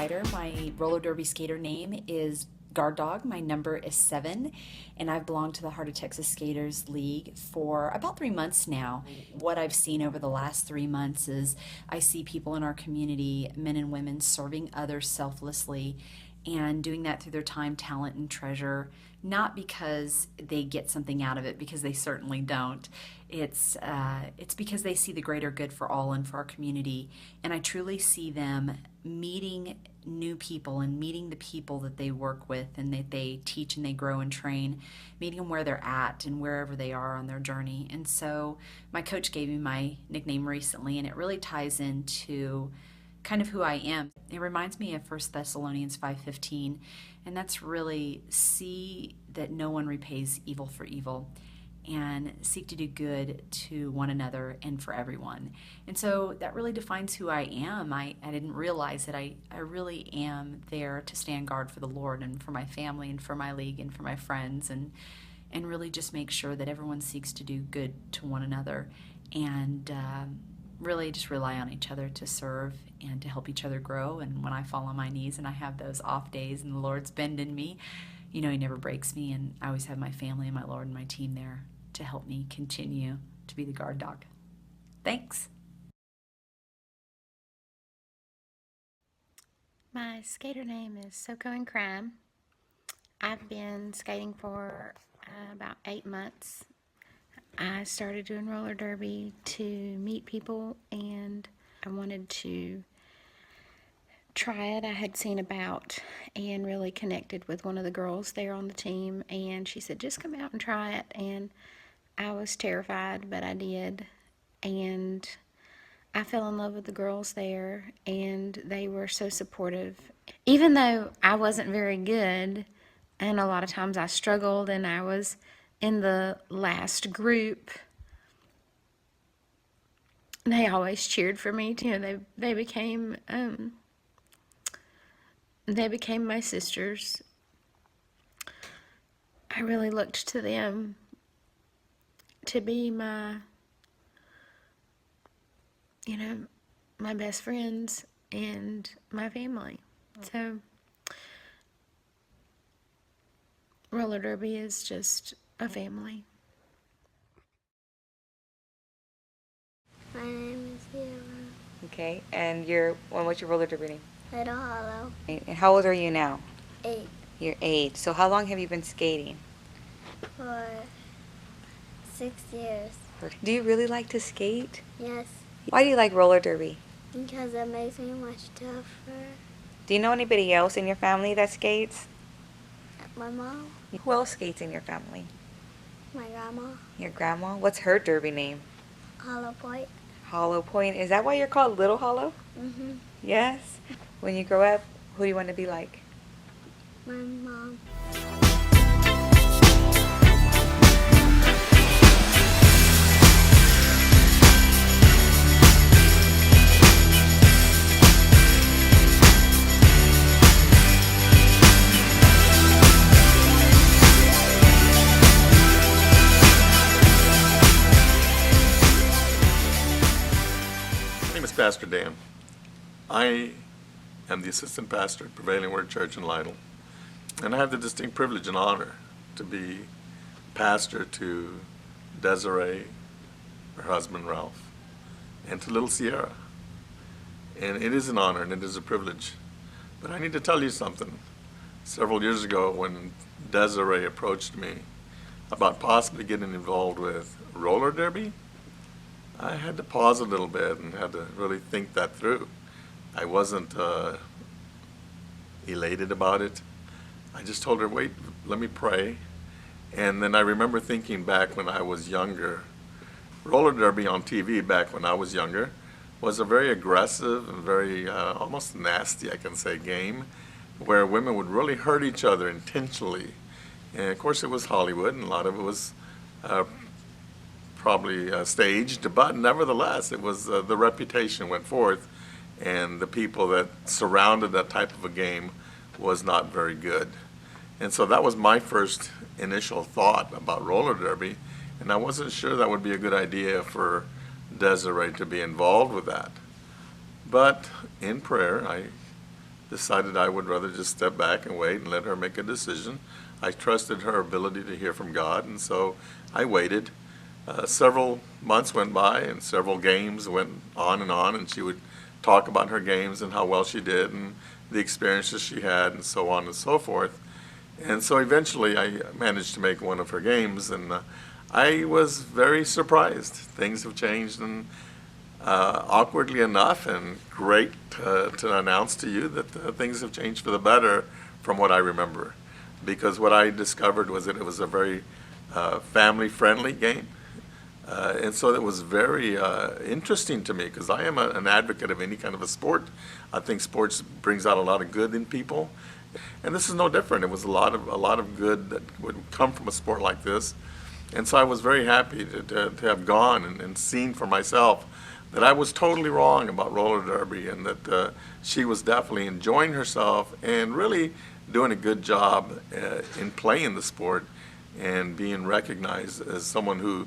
rider. My roller derby skater name is Guard Dog. My number is 7, and I've belonged to the Heart of Texas Skaters League for about 3 months now. What I've seen over the last 3 months is I see people in our community, men and women, serving others selflessly and doing that through their time, talent, and treasure, not because they get something out of it, because they certainly don't. It's because they see the greater good for all and for our community, and I truly see them meeting new people and meeting the people that they work with and that they teach and they grow and train, meeting them where they're at and wherever they are on their journey. And so my coach gave me my nickname recently, and it really ties into kind of who I am. It reminds me of 1 Thessalonians 5:15, and that's really see that no one repays evil for evil, and seek to do good to one another and for everyone. And so that really defines who I am. I didn't realize that I really am there to stand guard for the Lord and for my family and for my league and for my friends, and really just make sure that everyone seeks to do good to one another, and really just rely on each other to serve and to help each other grow. And when I fall on my knees and I have those off days and the Lord's bending me, He never breaks me, and I always have my family and my Lord and my team there to help me continue to be the guard dog. Thanks. My skater name is Soko in Crime. I've been skating for about 8 months. I started doing roller derby to meet people, and I wanted to try it. I had seen about and really connected with one of the girls there on the team, and she said, just come out and try it. And I was terrified, but I did, and I fell in love with the girls there, and they were so supportive. Even though I wasn't very good, and a lot of times I struggled, and I was in the last group, they always cheered for me. They became my sisters. I really looked to them to be my my best friends and my family. So roller derby is just a family. My name is Yvonne. Okay, and what's your roller derby name? Little Hollow. And how old are you now? 8 You're 8. So how long have you been skating? for 6 years. Do you really like to skate? Yes, Why do you like roller derby? because it makes me much tougher. Do you know anybody else in your family that skates? My mom, Who else skates in your family? my grandma, Your grandma? What's her derby name? Hollow Point. Hollow Point. Is that why you're called Little Hollow? Mm-hmm. Yes. When you grow up, who do you want to be like? My mom. My name is Pastor Dan. I am the assistant pastor at Prevailing Word Church in Lytle, and I have the distinct privilege and honor to be pastor to Desiree, her husband Ralph, and to little Sierra. And it is an honor and it is a privilege. But I need to tell you something. Several years ago, when Desiree approached me about possibly getting involved with roller derby, I had to pause a little bit and had to really think that through. I wasn't elated about it. I just told her, wait, let me pray. And then I remember thinking back when I was younger, roller derby on TV back when I was younger was a very aggressive and very almost nasty, I can say, game where women would really hurt each other intentionally. And of course it was Hollywood, and a lot of it was probably staged, but nevertheless, it was the reputation went forth, and the people that surrounded that type of a game was not very good. And so that was my first initial thought about roller derby, and I wasn't sure that would be a good idea for Desiree to be involved with that. But in prayer, I decided I would rather just step back and wait and let her make a decision. I trusted her ability to hear from God, and so I waited. Several months went by, and several games went on, and she would talk about her games and how well she did and the experiences she had and so on and so forth. And so eventually I managed to make one of her games, and I was very surprised. Things have changed, and awkwardly enough, and great to announce to you that things have changed for the better from what I remember. Because what I discovered was that it was a very family-friendly game. And so it was very interesting to me, because I am an advocate of any kind of a sport. I think sports brings out a lot of good in people, and this is no different. It was a lot of good that would come from a sport like this, and so I was very happy to have gone and seen for myself that I was totally wrong about roller derby, and that she was definitely enjoying herself and really doing a good job in playing the sport and being recognized as someone who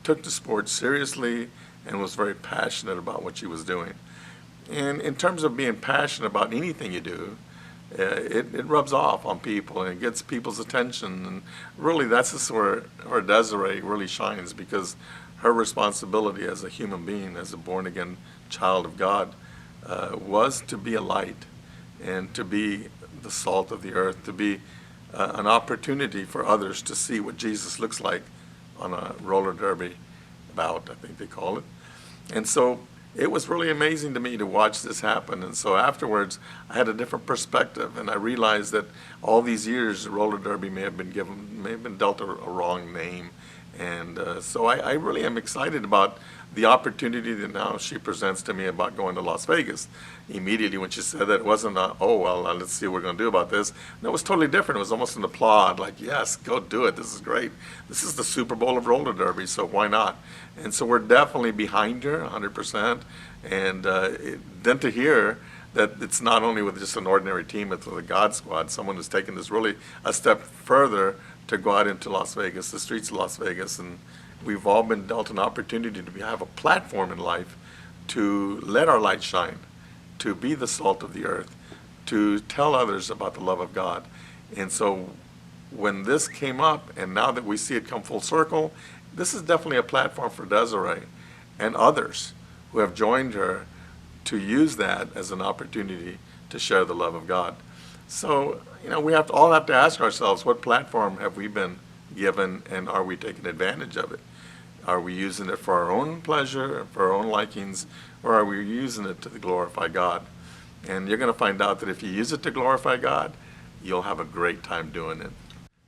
took the sport seriously and was very passionate about what she was doing. And in terms of being passionate about anything you do, it rubs off on people and it gets people's attention. And really that's just where Desiree really shines, because her responsibility as a human being, as a born-again child of God, was to be a light and to be the salt of the earth, to be an opportunity for others to see what Jesus looks like on a roller derby bout, I think they call it. And so it was really amazing to me to watch this happen. And so afterwards, I had a different perspective, and I realized that all these years, roller derby may have been dealt a wrong name. And so I really am excited about the opportunity that now she presents to me about going to Las Vegas. Immediately when she said that, it wasn't let's see what we're going to do about this. No, it was totally different. It was almost an applaud, like, yes, go do it. This is great. This is the Super Bowl of roller derby, so why not? And so we're definitely behind her 100%. And then to hear that it's not only with just an ordinary team, it's with a God squad, someone who's taken this really a step further to go out into Las Vegas, the streets of Las Vegas. And we've all been dealt an opportunity to have a platform in life to let our light shine, to be the salt of the earth, to tell others about the love of God. And so when this came up, and now that we see it come full circle, this is definitely a platform for Desiree and others who have joined her to use that as an opportunity to share the love of God. So, we all have to ask ourselves, what platform have we been given, and are we taking advantage of it? Are we using it for our own pleasure, for our own likings, or are we using it to glorify God? And you're going to find out that if you use it to glorify God, you'll have a great time doing it.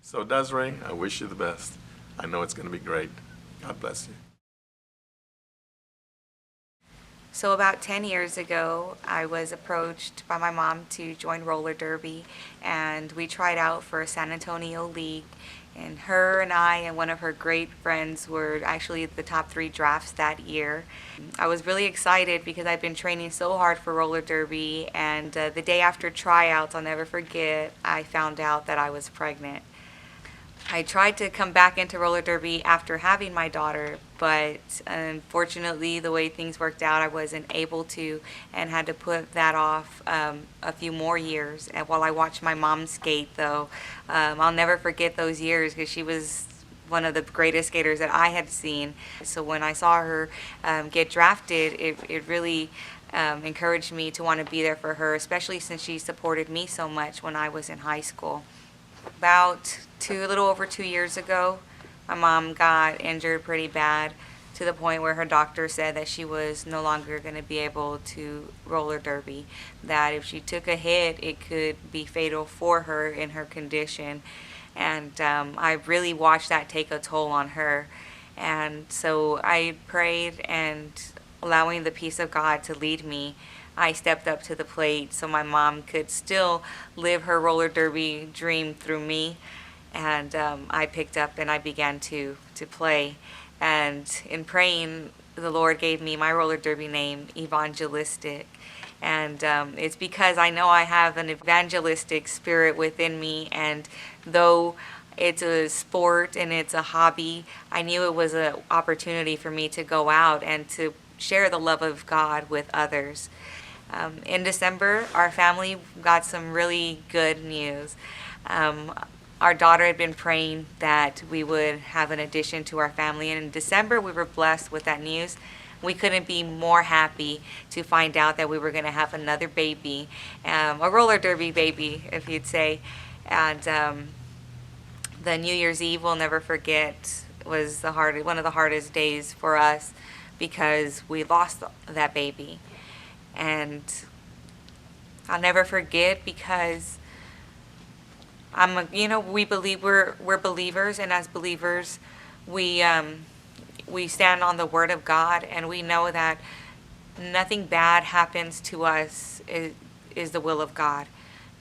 So Desiree, I wish you the best. I know it's going to be great. God bless you. So about 10 years ago, I was approached by my mom to join roller derby, and we tried out for a San Antonio league, and her and I and one of her great friends were actually the top 3 drafts that year. I was really excited because I'd been training so hard for roller derby, and the day after tryouts, I'll never forget, I found out that I was pregnant. I tried to come back into roller derby after having my daughter, but unfortunately the way things worked out, I wasn't able to, and had to put that off a few more years. And while I watched my mom skate, though, I'll never forget those years, because she was one of the greatest skaters that I had seen. So when I saw her get drafted, it really encouraged me to want to be there for her, especially since she supported me so much when I was in high school. About a little over 2 years ago, my mom got injured pretty bad, to the point where her doctor said that she was no longer going to be able to roller derby, that if she took a hit, it could be fatal for her in her condition. And I really watched that take a toll on her. And so I prayed, and allowing the peace of God to lead me, I stepped up to the plate so my mom could still live her roller derby dream through me. And I picked up and I began to play. And in praying, the Lord gave me my roller derby name, Yvonne Gelistic. And it's because I know I have an evangelistic spirit within me. And though it's a sport and it's a hobby, I knew it was an opportunity for me to go out and to share the love of God with others. In December, our family got some really good news. Our daughter had been praying that we would have an addition to our family, and in December we were blessed with that news. We couldn't be more happy to find out that we were going to have another baby, a roller derby baby, if you'd say. And the New Year's Eve we'll never forget was one of the hardest days for us because we lost that baby. And I'll never forget because we believe we're believers, and as believers, we stand on the Word of God, and we know that nothing bad happens to us is the will of God.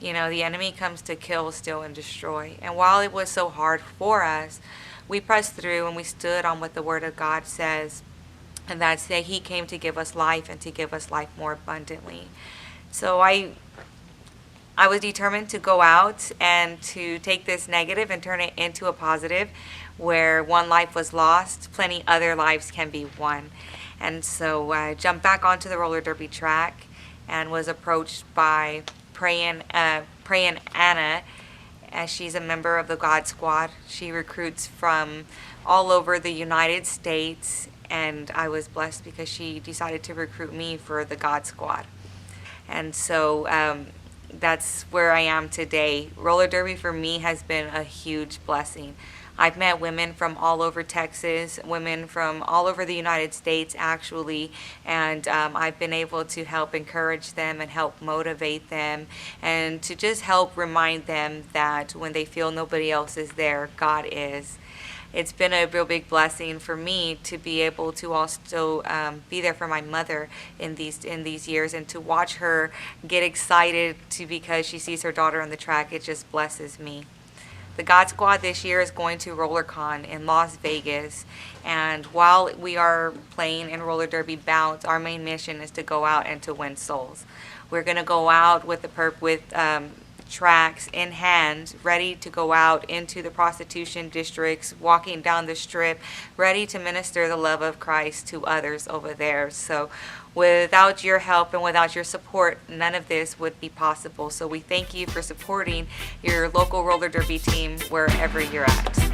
The enemy comes to kill, steal, and destroy. And while it was so hard for us, we pressed through and we stood on what the Word of God says, and that's that He came to give us life and to give us life more abundantly. So I was determined to go out and to take this negative and turn it into a positive. Where one life was lost, plenty other lives can be won. And so I jumped back onto the roller derby track and was approached by Praying Anna, as she's a member of the God Squad. She recruits from all over the United States, and I was blessed because she decided to recruit me for the God Squad. And so that's where I am today. Roller derby for me has been a huge blessing. I've met women from all over Texas, women from all over the United States actually, and I've been able to help encourage them and help motivate them and to just help remind them that when they feel nobody else is there, God is. It's been a real big blessing for me to be able to also be there for my mother in these years, and to watch her get excited because she sees her daughter on the track. It just blesses me. The God Squad this year is going to RollerCon in Las Vegas, and while we are playing in roller derby bouts, our main mission is to go out and to win souls. We're going to go out with tracks in hand, ready to go out into the prostitution districts, walking down the strip, ready to minister the love of Christ to others over there. So without your help and without your support, none of this would be possible. So we thank you for supporting your local roller derby team wherever you're at.